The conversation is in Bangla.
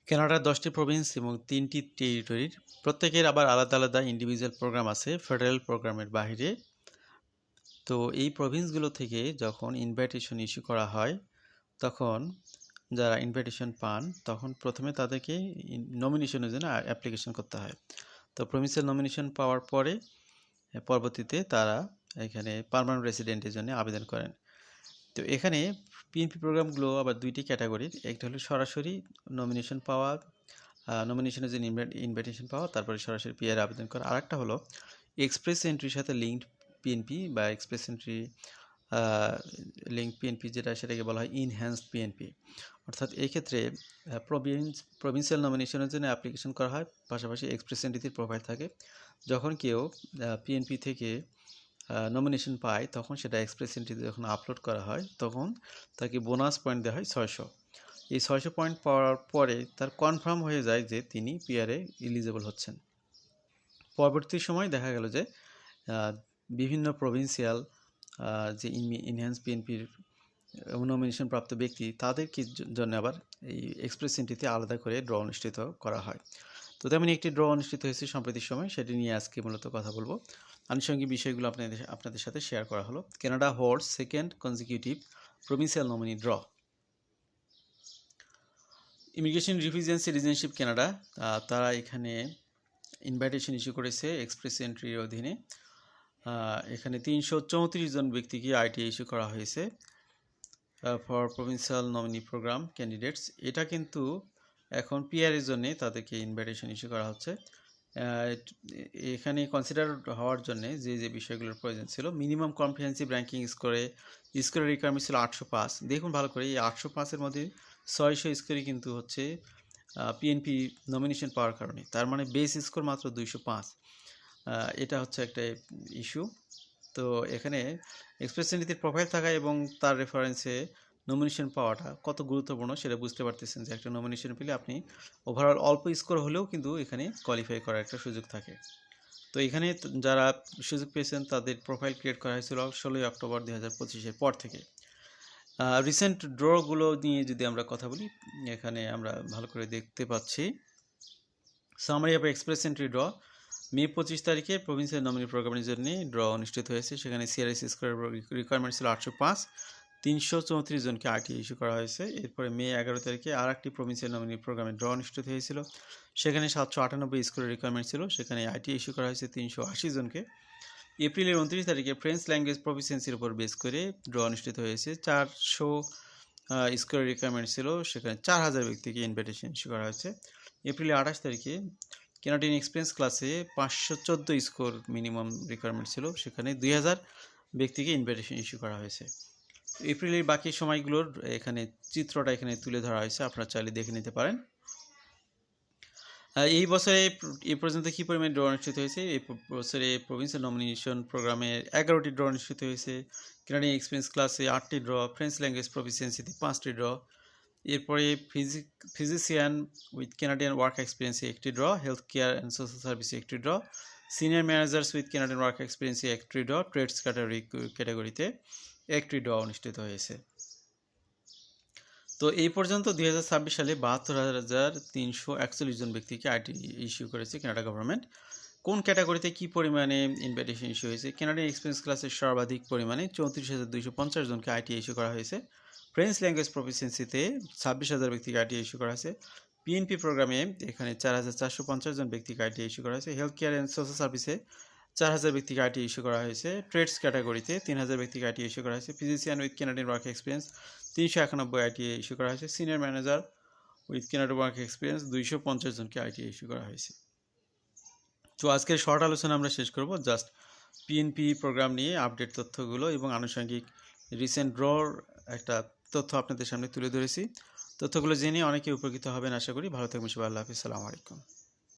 কানাডার 10টি প্রভিন্স এবং 3টি টেরিটরির প্রত্যেকের আবার আলাদা আলাদা ইন্ডিভিজুয়াল প্রোগ্রাম আছে ফেডারেল প্রোগ্রামের বাইরে। তো এই প্রভিন্সগুলো থেকে যখন ইনভাইটেশন ইস্যু করা হয়, তখন যারা ইনভাইটেশন পান তখন প্রথমে তাদেরকে নমিনেশনের জন্য অ্যাপ্লিকেশন করতে হয়। তো প্রভিন্সিয়াল নমিনেশন পাওয়ার পরে পরবর্তীতে তারা এখানে পার্মানেন্ট রেসিডেন্টের জন্য আবেদন করেন। তো এখানে পিএনপি প্রোগ্রামগুলো আবার দুইটি ক্যাটাগরির, একটা হলো সরাসরি নমিনেশন পাওয়া, নমিনেশনের জন্য ইনভাইটেশন পাওয়া, তারপরে সরাসরি পিআর আবেদন করা। আর একটা হলো এক্সপ্রেস এন্ট্রির সাথে লিঙ্কড পিএনপি বা এক্সপ্রেস এন্ট্রি লিঙ্ক পিএনপি, যেটা সেটাকে বলা হয় ইনহ্যান্সড পিএনপি। অর্থাৎ এই ক্ষেত্রে প্রভিন্সিয়াল নমিনেশনের জন্য অ্যাপ্লিকেশন করা হয়, পাশাপাশি এক্সপ্রেস এন্ট্রিতে প্রোফাইল থাকে। যখন কেউ পিএনপি থেকে নমিনেশন পায় তখন সেটা এক্সপ্রেস এন্ট্রিতে যখন আপলোড করা হয় তখন তাকে বোনাস পয়েন্ট দেওয়া হয় 600। এই 600 পয়েন্ট পাওয়ার পরে তার কনফার্ম হয়ে যায় যে তিনি পিআরে এলিজিবল হচ্ছেন। পরবর্তী সময় দেখা গেল যে বিভিন্ন প্রভিন্সিয়াল যে ইনহ্যান্স পিএনপির নমিনেশন প্রাপ্ত ব্যক্তি তাদের জন্য আবার এই এক্সপ্রেস এন্ট্রিতে আলাদা করে ড্র অনুষ্ঠিত করা হয়। তো তেমনি একটি ড্র অনুষ্ঠিত হয়েছে সম্প্রতি সময়, সেটি নিয়ে আজকে মূলত কথা বলবো। আনুষঙ্গিক বিষয়গুলো আপনাদের সাথে শেয়ার করা হলো। Canada holds second consecutive provincial nominee draw. Immigration, refugee and citizenship Canada তারা এখানে ইনভাইটেশন ইস্যু করেছে এক্সপ্রেস এন্ট্রির অধীনে। এখানে 334 জন ব্যক্তিকে আইটিআই ইস্যু করা হয়েছে for provincial nominee program candidates. এটা কিন্তু এখন পিআরের জন্যে তাদেরকে ইনভাইটেশন ইস্যু করা হচ্ছে। এখানে কনসিডার হওয়ার জন্যে যে যে বিষয়গুলোর প্রয়োজন ছিল, মিনিমাম কম্প্রিহেন্সিভ র্যাঙ্কিং স্কোরের রিকোয়ারমেন্ট ছিল 805। দেখুন ভালো করে, এই 805-এর মধ্যে 600 স্কোরই কিন্তু হচ্ছে পিএনপি নমিনেশন পাওয়ার কারণে, তার মানে বেস স্কোর মাত্র 205। এটা হচ্ছে একটা ইস্যু। তো এখানে এক্সপ্রেস এন্ট্রিতে প্রোফাইল থাকা এবং তার রেফারেন্সে নমিনেশন পাওয়াটা কত গুরুত্বপূর্ণ সেটা বুঝতে পারতেছেন যে একটা নমিনেশন পেলে আপনি ওভারঅল অল্প স্কোর হলেও কিন্তু এখানে কোয়ালিফাই করার একটা সুযোগ থাকে। তো এখানে যারা সুযোগ পেয়েছেন তাদের প্রোফাইল ক্রিয়েট করা হয়েছিল 16 অক্টোবর 2025-এর পর থেকে। রিসেন্ট ড্রগুলো নিয়ে যদি আমরা কথা বলি, এখানে আমরা ভালো করে দেখতে পাচ্ছি summary of express entry draw. May 25 তারিখে প্রভিন্সিয়াল নমিনি প্রোগ্রামের জন্য ড্র অনুষ্ঠিত হয়েছে। সেখানে সিআরএস স্কোরের রিকোয়ারমেন্ট ছিল 805, 334 জনকে আইটিআই ইস্যু করা হয়েছে। এরপরে মে 11 তারিখে আর একটি প্রভিন্সিয়াল নমিনি প্রোগ্রামের ড্র অনুষ্ঠিত হয়েছিল। সেখানে 798 স্কোরের রিকোয়ারমেন্ট ছিল, সেখানে আইটিআই ইস্যু করা হয়েছে 380 জনকে। এপ্রিলের 29 তারিখে ফ্রেঞ্চ ল্যাঙ্গুয়েজ প্রফিসিয়েন্সির উপর বেস করে ড্র অনুষ্ঠিত হয়েছে। 400 স্কোরের রিকোয়ারমেন্ট ছিল, সেখানে 4000 ব্যক্তিকে ইনভাইটেশন ইস্যু করা হয়েছে। এপ্রিলের 28 তারিখে কানাডিয়ান এক্সপিরিয়েন্স ক্লাসে 514 স্কোর মিনিমাম রিকোয়ারমেন্ট ছিল, সেখানে 2000 ব্যক্তিকে ইনভাইটেশন ইস্যু করা হয়েছে। এপ্রিলের বাকি সময়গুলোর এখানে চিত্রটা এখানে তুলে ধরা হয়েছে, আপনারা চাইলে দেখে নিতে পারেন। এই বছরে এ পর্যন্ত কী পরিমাণে ড্র অনুষ্ঠিত হয়েছে? এই বছরে প্রভিন্সিয়াল নমিনেশন প্রোগ্রামের 11টি ড্র অনুষ্ঠিত হয়েছে। কানাডিয়ান এক্সপিরিয়েন্স ক্লাসে 8টি ড্র, ফ্রেঞ্চ ল্যাঙ্গুয়েজ প্রফিসিয়েন্সিতে 5টি ড্র। এরপরে ফিজিশিয়ান উইথ কানাডিয়ান ওয়ার্ক এক্সপিরিয়েন্সে 1টি draw, health care and social সার্ভিসে 1টি draw, senior managers with Canadian work এক্সপিরিয়েন্সে 1টি ড্র, ট্রেডস ক্যাটাগরিতে 1টি ড্র অনুষ্ঠিত হয়েছে। তো এই পর্যন্ত 2026 সালে 72,341 জন ব্যক্তিকে আইটি ইস্যু করেছে কানাডা গভর্নমেন্ট। কোন ক্যাটাগরিতে কী পরিমাণে ইনভাইটেশন ইস্যু হয়েছে? কানাডিয়ান এক্সপিরিয়েন্স ক্লাসের সর্বাধিক পরিমাণে 34,250 জনকে আইটি ইস্যু করা হয়েছে। ফ্রেঞ্চ ল্যাঙ্গুয়েজ প্রফিসিয়েন্সিতে 26,000 ব্যক্তিকে আইটি ইস্যু করা হয়েছে। পিএনপি প্রোগ্রামে এখানে 4,450 জন ব্যক্তিকে আইটি ইস্যু করা হয়েছে। হেলথ কেয়ার অ্যান্ড সোশ্যাল সার্ভিসে 4,000 ব্যক্তিকে আইটি ইস্যু করা হয়েছে। ট্রেডস ক্যাটাগরিতে 3,000 ব্যক্তিকে আইটি ইস্যু করা হয়েছে। Physician with Canadian work experience 391 ITI issue করা হয়েছে। Senior manager with Canadian work experience 250 জনকে আইটিআই ইস্যু করা হয়েছে। তো আজকের শর্ট আলোচনা আমরা শেষ করব জাস্ট পিএনপি প্রোগ্রাম নিয়ে আপডেট তথ্যগুলো এবং আনুষঙ্গিক রিসেন্ট ড্রর একটা তথ্য আপনাদের সামনে তুলে ধরেছি। তথ্যগুলো জেনে অনেকে উপকৃত হবেন আশা করি। ভালো থাকবেন সবাই। আল্লাহ হাফিজ। আসসালামু আলাইকুম।